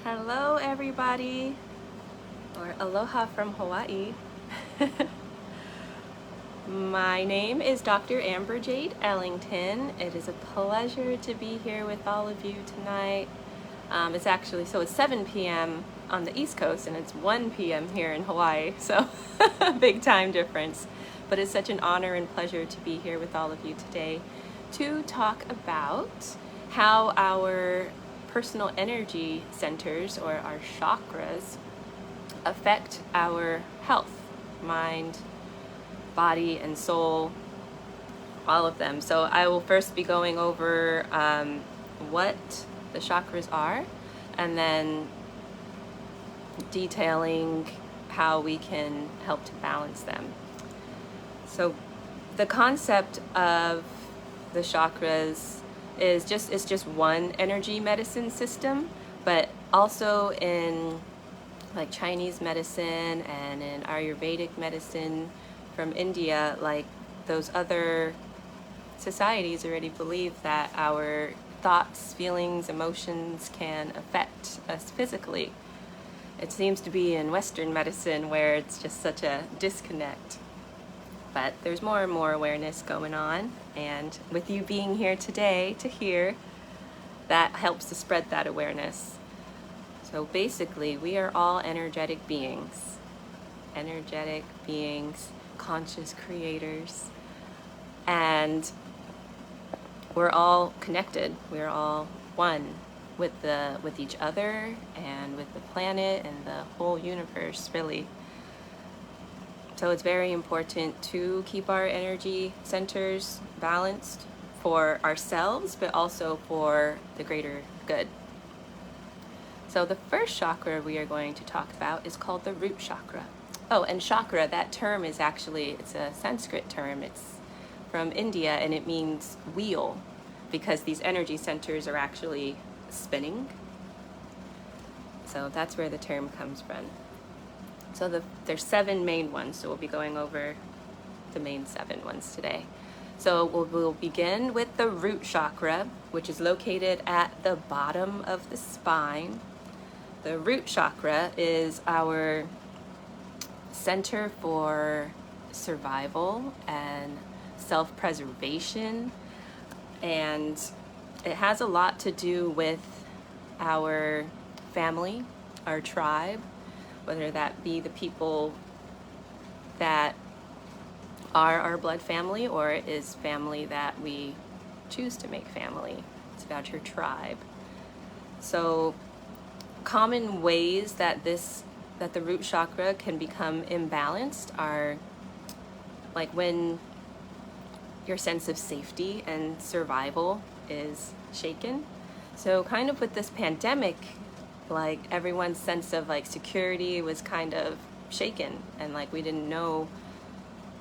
Hello everybody, or aloha from Hawaii. My name is Dr. Amber Jade Ellington. It is a pleasure to be here with all of you tonight. It's 7 p.m. on the East Coast and it's 1 p.m. here in Hawaii, so big time difference. But it's such an honor and pleasure to be here with all of you today to talk about how our personal energy centers, or our chakras, affect our health, mind, body, and soul, all of them. So I will first be going over what the chakras are, and then detailing how we can help to balance them. So the concept of the chakras is just one energy medicine system, but also in like Chinese medicine and in Ayurvedic medicine from India, like those other societies already believe that our thoughts, feelings, emotions can affect us physically. It seems to be in Western medicine where it's just such a disconnect. But there's more and more awareness going on, and with you being here today to hear, that helps to spread that awareness. So basically, we are all energetic beings, conscious creators, and we're all connected. We're all one with each other and with the planet and the whole universe, really. So it's very important to keep our energy centers balanced for ourselves, but also for the greater good. So the first chakra we are going to talk about is called the root chakra. Oh, and chakra, that term is actually, it's a Sanskrit term. It's from India, and it means wheel, because these energy centers are actually spinning. So that's where the term comes from. So there's 7 main ones, so we'll be going over the main 7 ones today. So we'll begin with the root chakra, which is located at the bottom of the spine. The root chakra is our center for survival and self-preservation, and it has a lot to do with our family, our tribe, whether that be the people that are our blood family, or it is family that we choose to make family. It's about your tribe. So common ways that the root chakra can become imbalanced are like when your sense of safety and survival is shaken. So kind of with this pandemic, like everyone's sense of like security was kind of shaken, and like we didn't know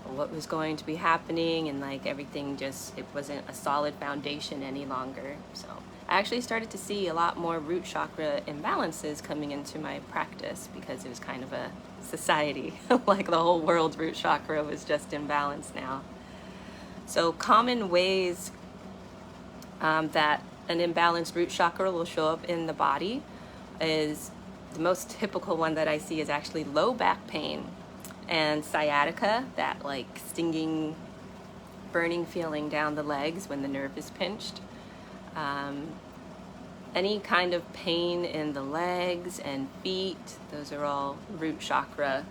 what was going to be happening, and like everything it wasn't a solid foundation any longer. So I actually started to see a lot more root chakra imbalances coming into my practice, because it was kind of a society like the whole world's root chakra was just imbalanced now. So common ways that an imbalanced root chakra will show up in the body is, the most typical one that I see is actually low back pain and sciatica, that like stinging, burning feeling down the legs when the nerve is pinched. Any kind of pain in the legs and feet, those are all root chakra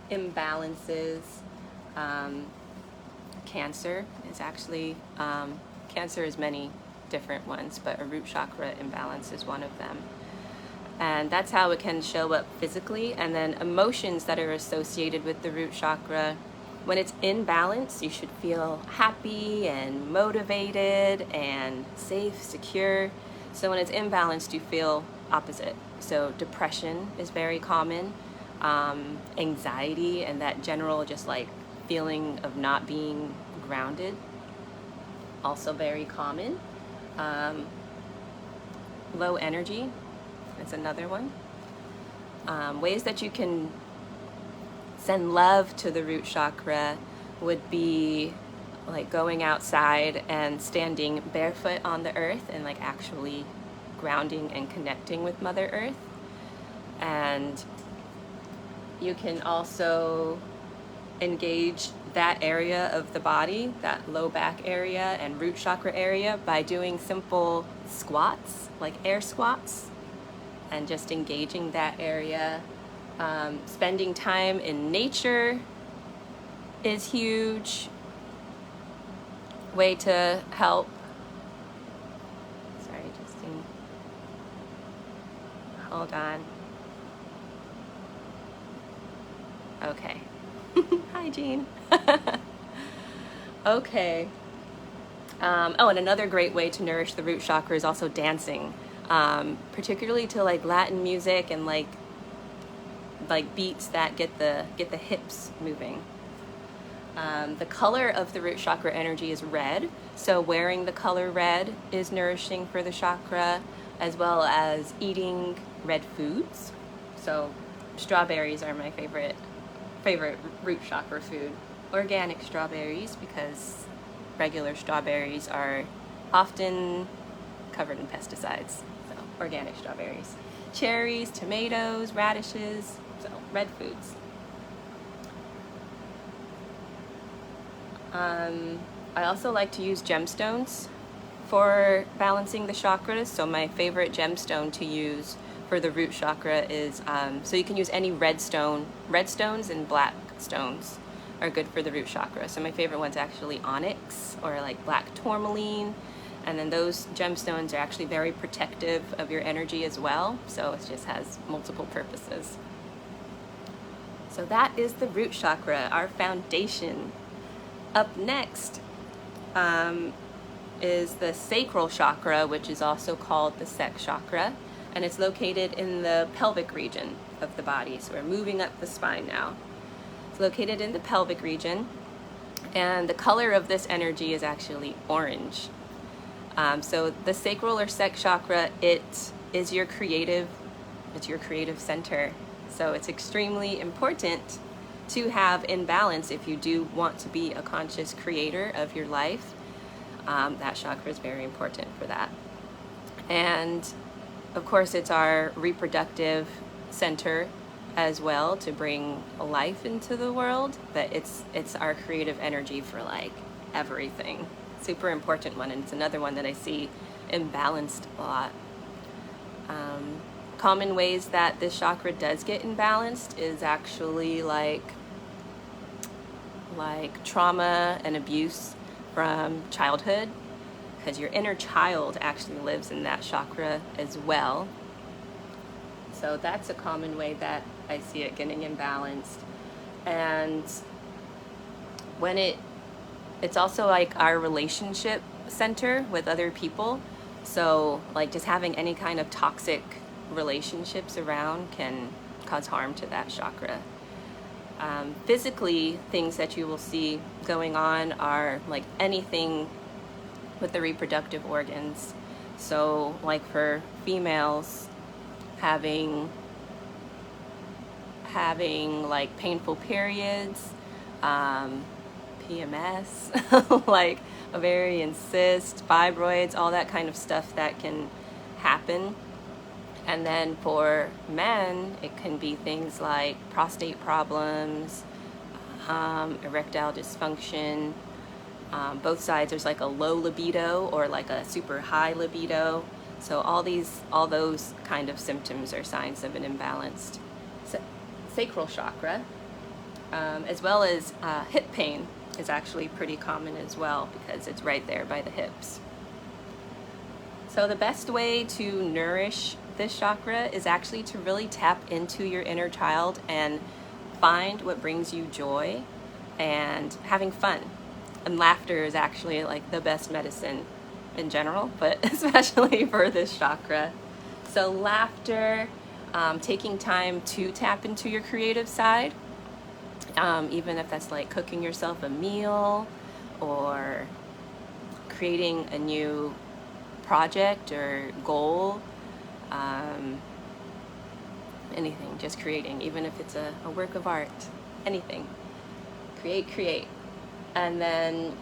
imbalances. Cancer is actually, cancer is many different ones, but a root chakra imbalance is one of them. And that's how it can show up physically. And then emotions that are associated with the root chakra, when it's in balance, you should feel happy and motivated and safe, secure. So when it's imbalanced, you feel opposite. So depression is very common, anxiety, and that general just like feeling of not being grounded, also very common. Low energy, that's another one. Ways that you can send love to the root chakra would be like going outside and standing barefoot on the earth and like actually grounding and connecting with Mother Earth. And you can also engage that area of the body, that low back area and root chakra area, by doing simple squats, like air squats, and just engaging that area. Spending time in nature is huge way to help. Sorry, Justine. Hold on. Okay. Hi, Jean. Okay. Oh, and another great way to nourish the root chakra is also dancing, particularly to like Latin music and like beats that get the hips moving. The color of the root chakra energy is red, so wearing the color red is nourishing for the chakra, as well as eating red foods. So strawberries are my favorite root chakra food. Organic strawberries, because regular strawberries are often covered in pesticides. So organic strawberries. Cherries, tomatoes, radishes, so red foods. I also like to use gemstones for balancing the chakras. So my favorite gemstone to use for the root chakra is, so you can use any red stone. Red stones and black stones are good for the root chakra. So my favorite one's actually onyx or like black tourmaline. And then those gemstones are actually very protective of your energy as well. So it just has multiple purposes. So that is the root chakra, our foundation. Up next is the sacral chakra, which is also called the Sacral Chakra, and it's located in the pelvic region of the body. So we're moving up the spine now. It's located in the pelvic region, and the color of this energy is actually orange. So the sacral or Sacral Chakra, it's your creative center. So it's extremely important to have in balance if you do want to be a conscious creator of your life. That chakra is very important for that. And of course, it's our reproductive center as well, to bring life into the world, but it's our creative energy for like everything. Super important one, and it's another one that I see imbalanced a lot. Common ways that this chakra does get imbalanced is actually like trauma and abuse from childhood, because your inner child actually lives in that chakra as well. So that's a common way that I see it getting imbalanced. And when it's also like our relationship center with other people. So like just having any kind of toxic relationships around can cause harm to that chakra. Physically, things that you will see going on are like anything with the reproductive organs. So like for females, having like painful periods, PMS, like ovarian cysts, fibroids, all that kind of stuff that can happen. And then for men, it can be things like prostate problems, erectile dysfunction. Both sides, there's like a low libido or like a super high libido. So all those kind of symptoms are signs of an imbalanced sacral chakra, as well as hip pain is actually pretty common as well, because it's right there by the hips. So the best way to nourish this chakra is actually to really tap into your inner child and find what brings you joy and having fun. And laughter is actually like the best medicine in general, but especially for this chakra. So laughter, taking time to tap into your creative side, even if that's like cooking yourself a meal or creating a new project or goal, anything, just creating, even if it's a work of art, anything. Create. And then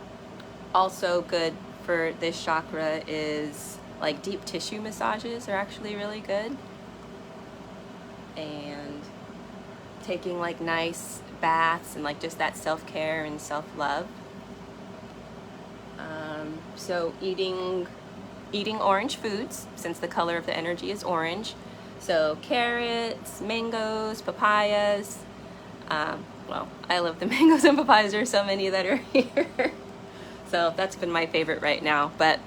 also good for this chakra is like deep tissue massages are actually really good. and taking like nice baths and like just that self-care and self-love. So eating orange foods, since the color of the energy is orange. So carrots, mangoes, papayas. Well, I love the mangoes and papayas. There's so many that are here. So that's been my favorite right now. But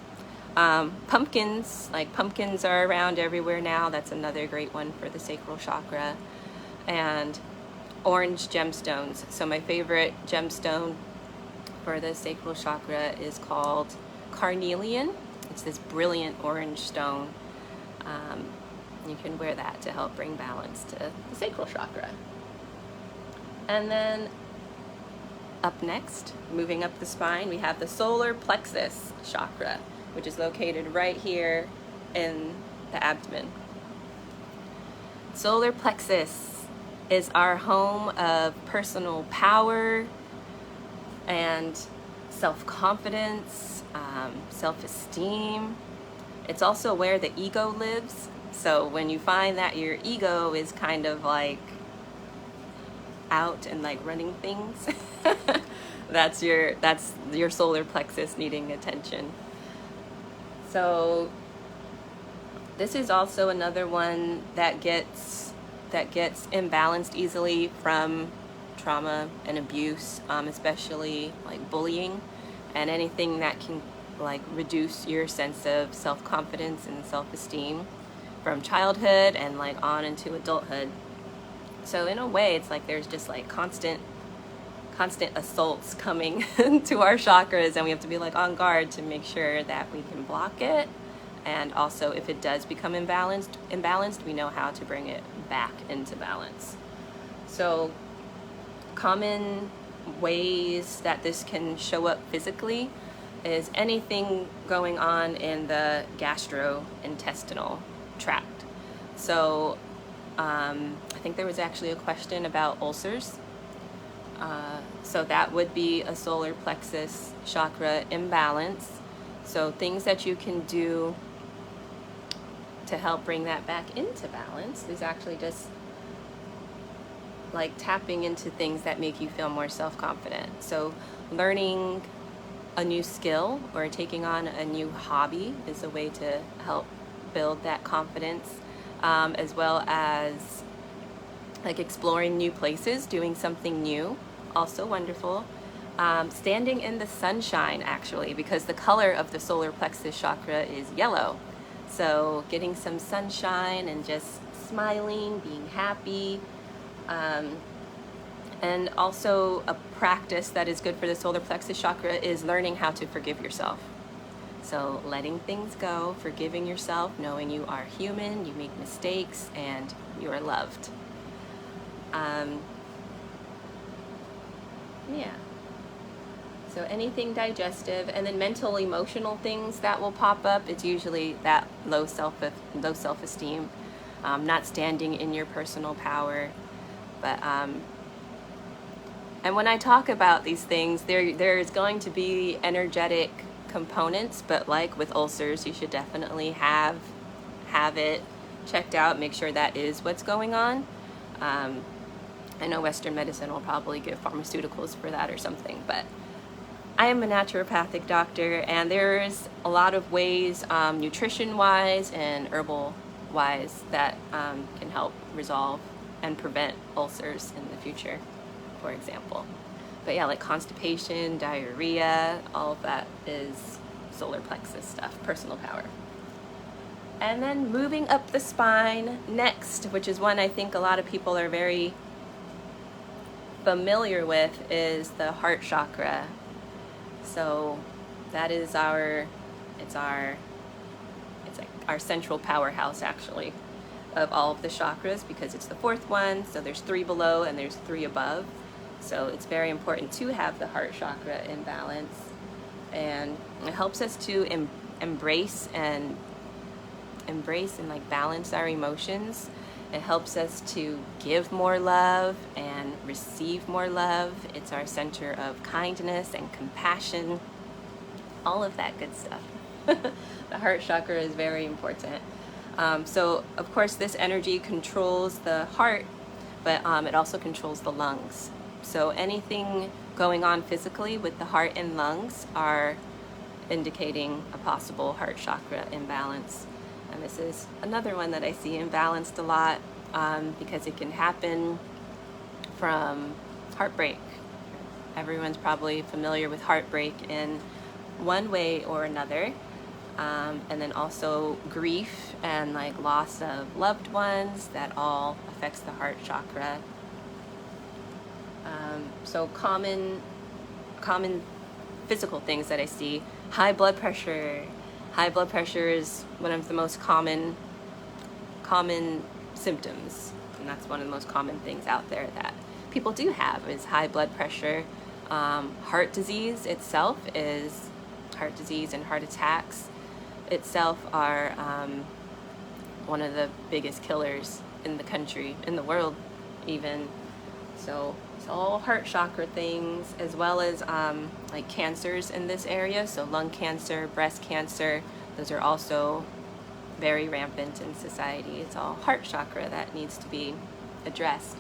pumpkins, like pumpkins are around everywhere now. That's another great one for the sacral chakra. And orange gemstones. So my favorite gemstone for the sacral chakra is called carnelian. It's this brilliant orange stone. You can wear that to help bring balance to the sacral chakra. And then up next, moving up the spine, we have the solar plexus chakra, which is located right here in the abdomen. Solar plexus is our home of personal power and self-confidence, self-esteem. It's also where the ego lives. So when you find that your ego is kind of like out and like running things, that's your solar plexus needing attention. So this is also another one that gets imbalanced easily from trauma and abuse, especially like bullying and anything that can like reduce your sense of self-confidence and self-esteem from childhood and like on into adulthood. So in a way, it's like there's just like constant assaults coming to our chakras, and we have to be like on guard to make sure that we can block it. And also, if it does become imbalanced, we know how to bring it back into balance. So common ways that this can show up physically is anything going on in the gastrointestinal tract. So I think there was actually a question about ulcers. So that would be a solar plexus chakra imbalance. So things that you can do to help bring that back into balance is actually just like tapping into things that make you feel more self-confident. So learning a new skill or taking on a new hobby is a way to help build that confidence, as well as like exploring new places, doing something new, also wonderful. Standing in the sunshine, actually, because the color of the solar plexus chakra is yellow. So getting some sunshine and just smiling, being happy. And also a practice that is good for the solar plexus chakra is learning how to forgive yourself. So letting things go, forgiving yourself, knowing you are human, you make mistakes, and you are loved. Yeah. So anything digestive, and then mental, emotional things that will pop up, it's usually that low self-esteem, not standing in your personal power. But and when I talk about these things, there is going to be energetic components, but like with ulcers, you should definitely have it checked out, make sure that is what's going on. I know Western medicine will probably give pharmaceuticals for that or something, but I am a naturopathic doctor, and there's a lot of ways, nutrition-wise and herbal-wise, that can help resolve and prevent ulcers in the future, for example. But yeah, like constipation, diarrhea, all of that is solar plexus stuff, personal power. And then moving up the spine next, which is one I think a lot of people are very familiar with, is the heart chakra. So that is our central powerhouse, actually, of all of the chakras, because it's the fourth one. So there's 3 below and there's 3 above. So it's very important to have the heart chakra in balance, and it helps us to embrace and like balance our emotions. It helps us to give more love and receive more love. It's our center of kindness and compassion, all of that good stuff. The heart chakra is very important. So of course this energy controls the heart, but it also controls the lungs. So anything going on physically with the heart and lungs are indicating a possible heart chakra imbalance. And this is another one that I see imbalanced a lot, because it can happen from heartbreak. Everyone's probably familiar with heartbreak in one way or another. And then also grief and like loss of loved ones, that all affects the heart chakra. So common physical things that I see: high blood pressure. High blood pressure is one of the most common symptoms, and that's one of the most common things out there that people do have, is high blood pressure. Heart disease itself is heart disease and heart attacks itself are one of the biggest killers in the country, in the world even. So it's all heart chakra things, as well as like cancers in this area. So lung cancer, breast cancer, those are also very rampant in society. It's all heart chakra that needs to be addressed.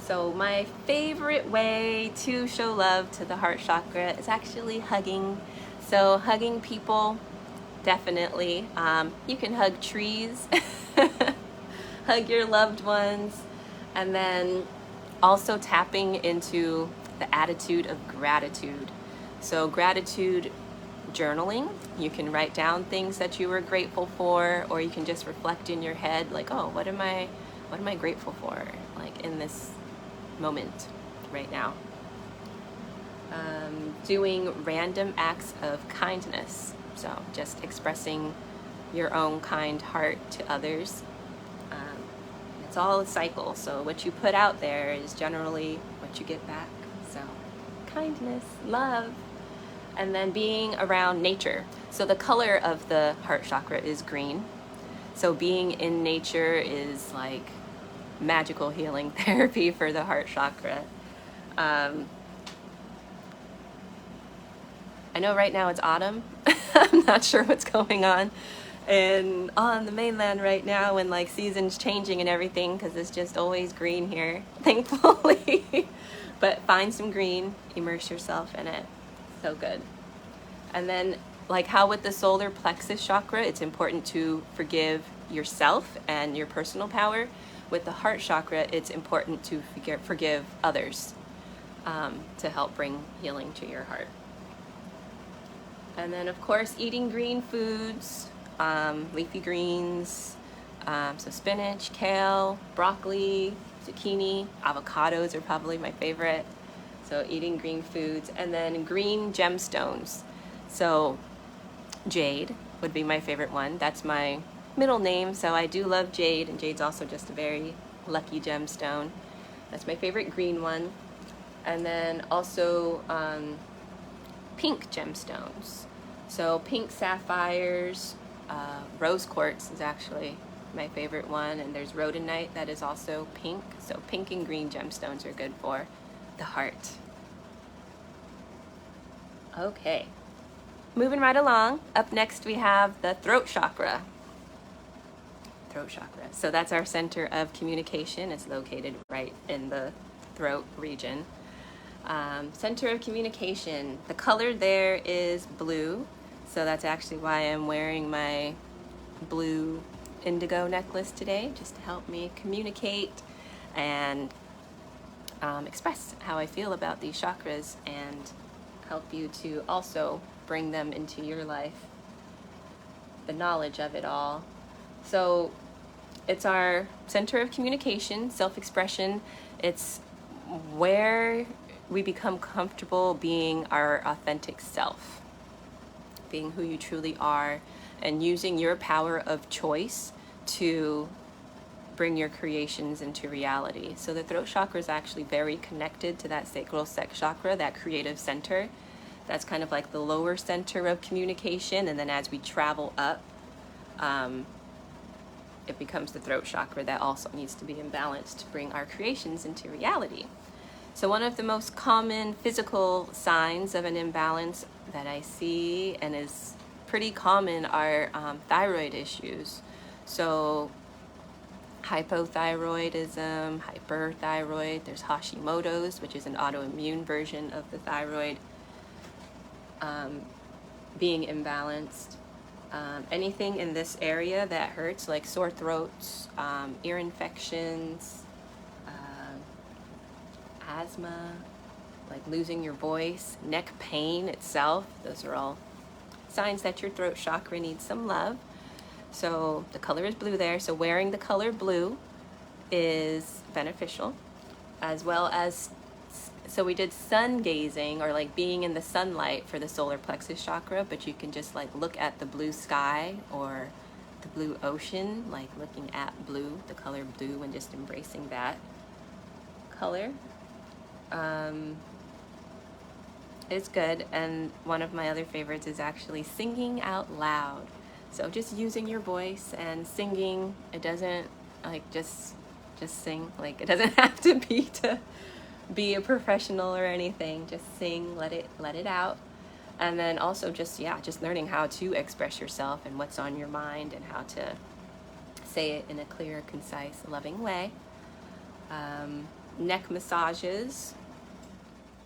So my favorite way to show love to the heart chakra is actually hugging. So hugging people, definitely. You can hug trees, hug your loved ones, and then also tapping into the attitude of gratitude. So gratitude journaling, you can write down things that you were grateful for, or you can just reflect in your head, like, oh, what am I grateful for, like in this moment right now. Doing random acts of kindness, so just expressing your own kind heart to others. It's all a cycle, so what you put out there is generally what you get back. So kindness, love, and then being around nature. So the color of the heart chakra is green, so being in nature is like magical healing therapy for the heart chakra. I know right now it's autumn. I'm not sure what's going on the mainland right now, and like seasons changing and everything, because it's just always green here, thankfully. But find some green, immerse yourself in it. So good. And then like how with the solar plexus chakra, it's important to forgive yourself and your personal power. With the heart chakra, it's important to forgive others, to help bring healing to your heart. And then of course eating green foods, leafy greens, so spinach, kale, broccoli, zucchini, avocados are probably my favorite. So eating green foods, and then green gemstones. So Jade would be my favorite one. That's my middle name, so I do love Jade, and Jade's also just a very lucky gemstone. That's my favorite green one. And then also pink gemstones. So pink sapphires, rose quartz is actually my favorite one, and there's rhodonite that is also pink. So pink and green gemstones are good for the heart. Okay, moving right along. Up next we have the throat chakra. Throat chakra. So that's our center of communication. It's located right in the throat region. Center of communication. The color there is blue. So that's actually why I'm wearing my blue indigo necklace today, just to help me communicate and express how I feel about these chakras, and help you to also bring them into your life, the knowledge of it all. So it's our center of communication, self-expression. It's where we become comfortable being our authentic self, being who you truly are, and using your power of choice to bring your creations into reality. So the throat chakra is actually very connected to that sacral chakra, that creative center. That's kind of like the lower center of communication, and then as we travel up, it becomes the throat chakra that also needs to be in balance to bring our creations into reality. So one of the most common physical signs of an imbalance that I see, and is pretty common are thyroid issues. So hypothyroidism, hyperthyroid, there's Hashimoto's, which is an autoimmune version of the thyroid being imbalanced. Anything in this area that hurts, like sore throats, ear infections, asthma, like losing your voice, neck pain itself, those are all signs that your throat chakra needs some love. So the color is blue there. So wearing the color blue is beneficial, as well as, so we did sun gazing, or like being in the sunlight for the solar plexus chakra, but you can just like look at the blue sky or the blue ocean, like looking at blue, the color blue, and just embracing that color. It's good. And one of my other favorites is actually singing out loud. So just using your voice and singing. It doesn't like just sing, like it doesn't have to be a professional or anything. Just sing, let it out. And then also just learning how to express yourself and what's on your mind and how to say it in a clear, concise, loving way. Neck massages,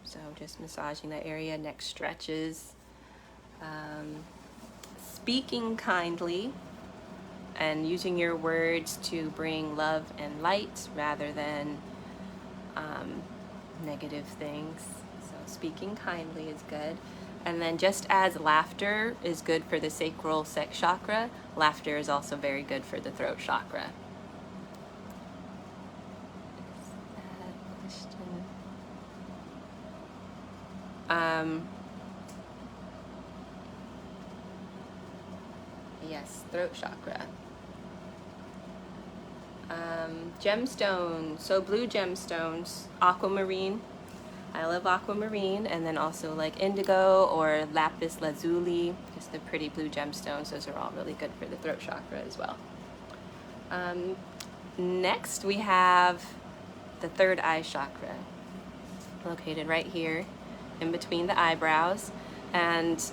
so just massaging that area, neck stretches. Speaking kindly and using your words to bring love and light rather than negative things. So speaking kindly is good. And then just as laughter is good for the sacral chakra, laughter is also very good for the throat chakra. Yes, throat chakra. Gemstones, so blue gemstones, aquamarine. I love aquamarine, and then also like indigo or lapis lazuli, just the pretty blue gemstones. Those are all really good for the throat chakra as well. Next we have the third eye chakra, located right here in between the eyebrows. And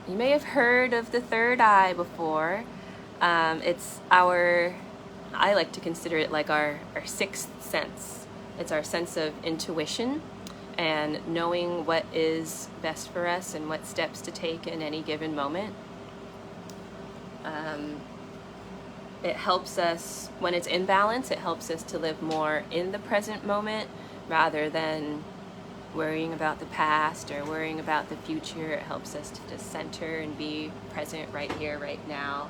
you may have heard of the third eye before. It's I like to consider it like our sixth sense. It's our sense of intuition and knowing what is best for us and what steps to take in any given moment. It helps us, when it's in balance, it helps us to live more in the present moment rather than worrying about the past or worrying about the future. It helps us to just center and be present right here, right now.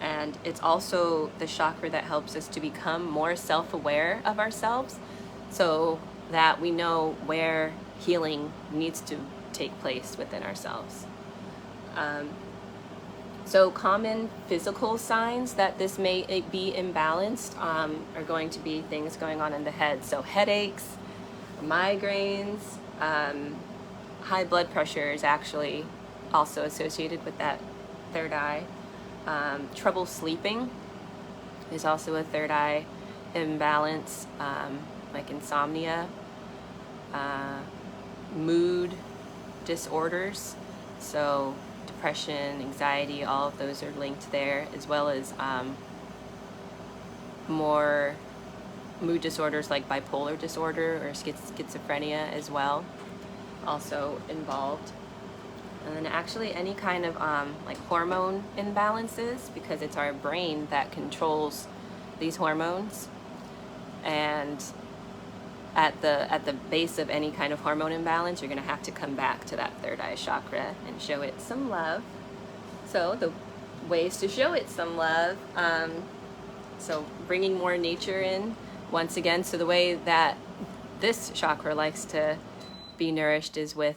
And it's also the chakra that helps us to become more self-aware of ourselves so that we know where healing needs to take place within ourselves. So common physical signs that this may be imbalanced are going to be things going on in the head. So headaches, migraines, high blood pressure is actually also associated with that third eye. Trouble sleeping is also a third eye imbalance, like insomnia, mood disorders, so depression, anxiety, all of those are linked there, as well as more mood disorders like bipolar disorder or schizophrenia as well, also involved. And then actually any kind of like hormone imbalances, because it's our brain that controls these hormones. And at the base of any kind of hormone imbalance, you're going to have to come back to that third eye chakra and show it some love. So the ways to show it some love, so bringing more nature in once again. So the way that this chakra likes to be nourished is with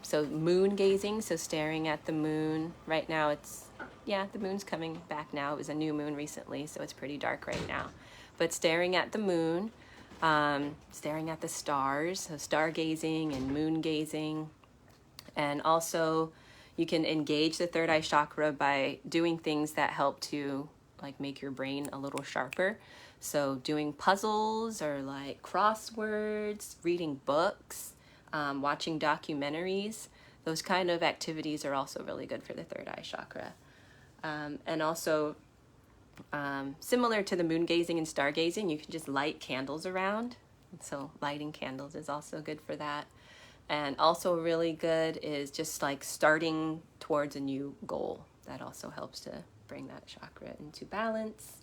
so moon gazing, so staring at the moon. Right now it's, the moon's coming back now. It was a new moon recently, so it's pretty dark right now. But staring at the moon, staring at the stars, so stargazing and moon gazing. And also you can engage the third eye chakra by doing things that help to like make your brain a little sharper. So doing puzzles or like crosswords, reading books, watching documentaries. those kind of activities are also really good for the third eye chakra. And also, similar to the moon gazing and stargazing, you can just light candles around. So lighting candles is also good for that. And also really good is just like starting towards a new goal. That also helps to bring that chakra into balance.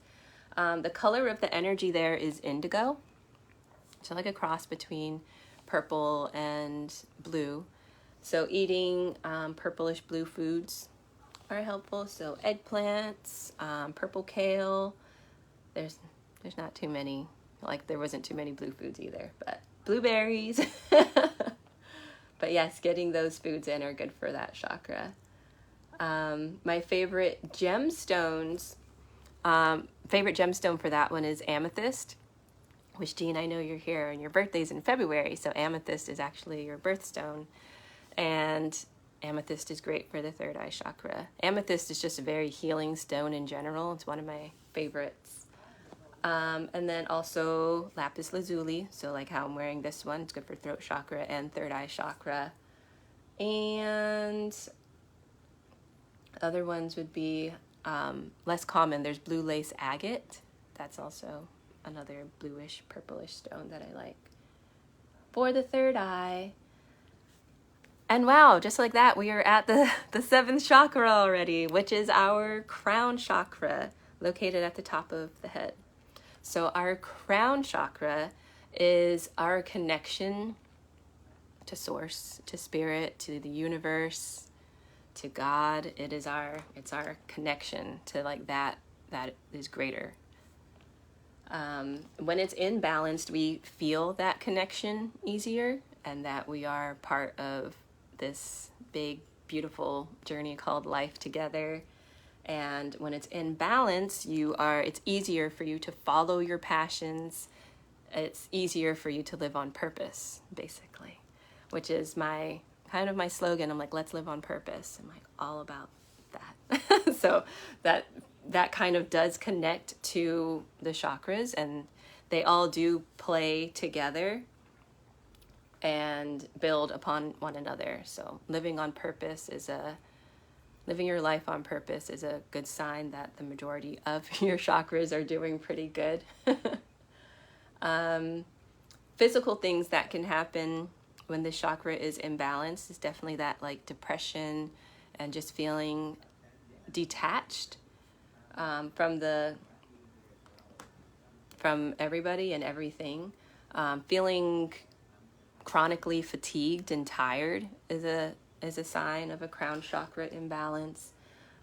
The color of the energy there is indigo. So like a cross between purple and blue. So eating purplish blue foods are helpful. So eggplants, purple kale. There's not too many, like there wasn't too many blue foods either, but blueberries. But yes, getting those foods in are good for that chakra. My favorite gemstones, favorite gemstone for that one is amethyst, which, Dean, I know you're here and your birthday's in February, so amethyst is actually your birthstone. And amethyst is great for the third eye chakra. Amethyst is just a very healing stone in general. It's one of my favorites. And then also lapis lazuli, so like how I'm wearing this one, it's good for throat chakra and third eye chakra. And other ones would be less common. There's blue lace agate. That's also another bluish purplish stone that I like for the third eye. And wow, just like that, we are at the seventh chakra already, which is our crown chakra, located at the top of the head. So our crown chakra is our connection to source, to spirit, to the universe, to God. It's our connection to like that is greater. When it's imbalanced, we feel that connection easier, and that we are part of this big, beautiful journey called life together. And when it's in balance, it's easier for you to follow your passions. It's easier for you to live on purpose, basically, which is my slogan. I'm like, let's live on purpose. I'm like all about that. So that kind of does connect to the chakras, and they all do play together and build upon one another. So living your life on purpose is a good sign that the majority of your chakras are doing pretty good. Physical things that can happen when the chakra is imbalanced is definitely that like depression and just feeling detached from everybody and everything. Feeling chronically fatigued and tired is a sign of a crown chakra imbalance,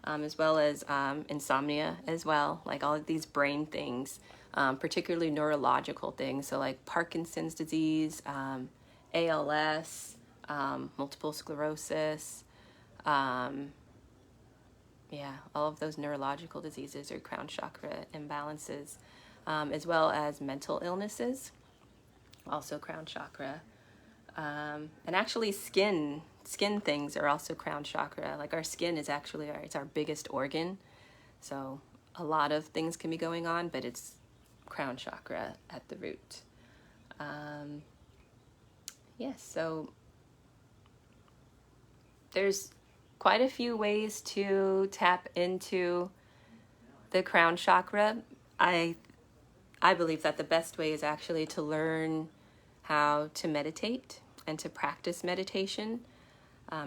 as well as insomnia as well, like all of these brain things, particularly neurological things, so like Parkinson's disease, ALS, multiple sclerosis, all of those neurological diseases are crown chakra imbalances, as well as mental illnesses, also crown chakra. And actually skin things are also crown chakra. Like our skin is actually it's our biggest organ. So a lot of things can be going on, but it's crown chakra at the root. So there's quite a few ways to tap into the crown chakra. I believe that the best way is actually to learn how to meditate and to practice meditation,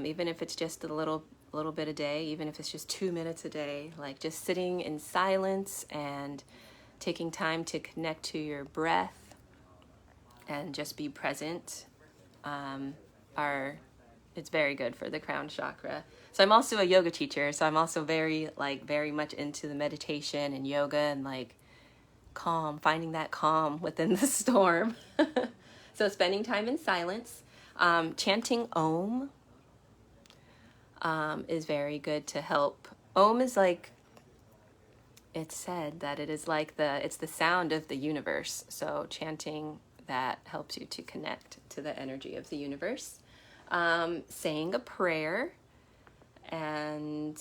even if it's just a little bit a day, even if it's just 2 minutes a day, like just sitting in silence and taking time to connect to your breath and just be present, it's very good for the crown chakra. So I'm also a yoga teacher, so I'm also very much into the meditation and yoga and like calm, finding that calm within the storm. So spending time in silence, chanting Om is very good to help. Om is like, it's said that it is like it's the sound of the universe. So chanting that helps you to connect to the energy of the universe. Saying a prayer, and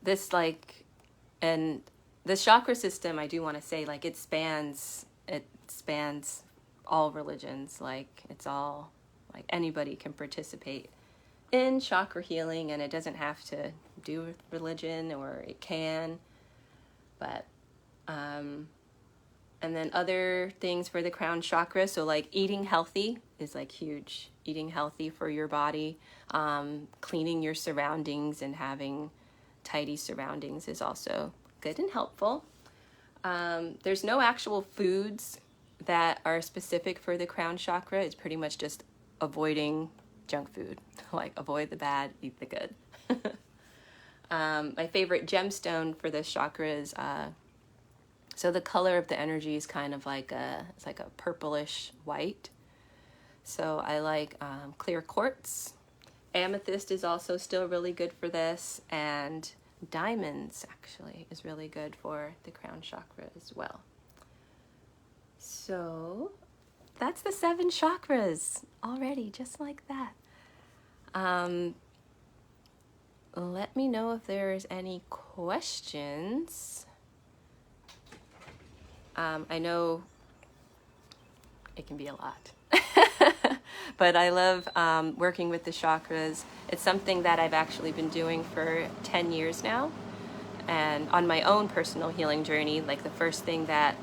this chakra system, I do want to say, like it spans all religions. Like it's all, like anybody can participate in chakra healing, and it doesn't have to do with religion, or it can, but and then other things for the crown chakra, so like eating healthy is like huge. Eating healthy for your body, cleaning your surroundings and having tidy surroundings is also good and helpful. There's no actual foods that are specific for the crown chakra. It's pretty much just avoiding junk food. Like avoid the bad, eat the good. My favorite gemstone for this chakra is, so the color of the energy is kind of like it's like a purplish white. So I like clear quartz. Amethyst is also still really good for this, and diamonds actually is really good for the crown chakra as well. So that's the 7 chakras already, just like that. Let me know if there's any questions. I know it can be a lot, but I love working with the chakras. It's something that I've actually been doing for 10 years now. And on my own personal healing journey, like the first thing that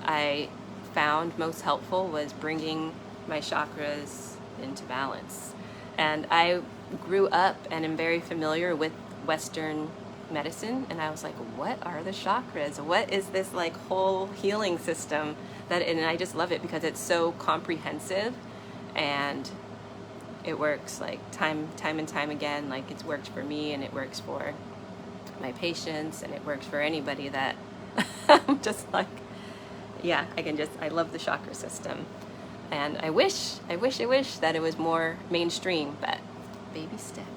I found most helpful was bringing my chakras into balance. And I grew up and am very familiar with Western medicine, and I was like, what are the chakras? What is this like whole healing system? And I just love it because it's so comprehensive, and it works like time and time again. Like it's worked for me, and it works for my patients, and it works for anybody that I'm just like, yeah, I love the chakra system. And I wish that it was more mainstream, but baby steps.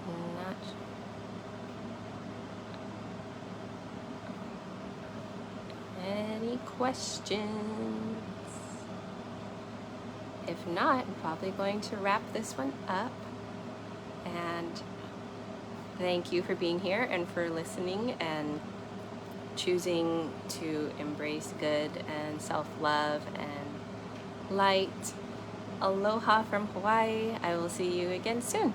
Not any questions? If not, I'm probably going to wrap this one up. And thank you for being here and for listening and choosing to embrace good and self-love and light. Aloha from Hawaii. I will see you again soon.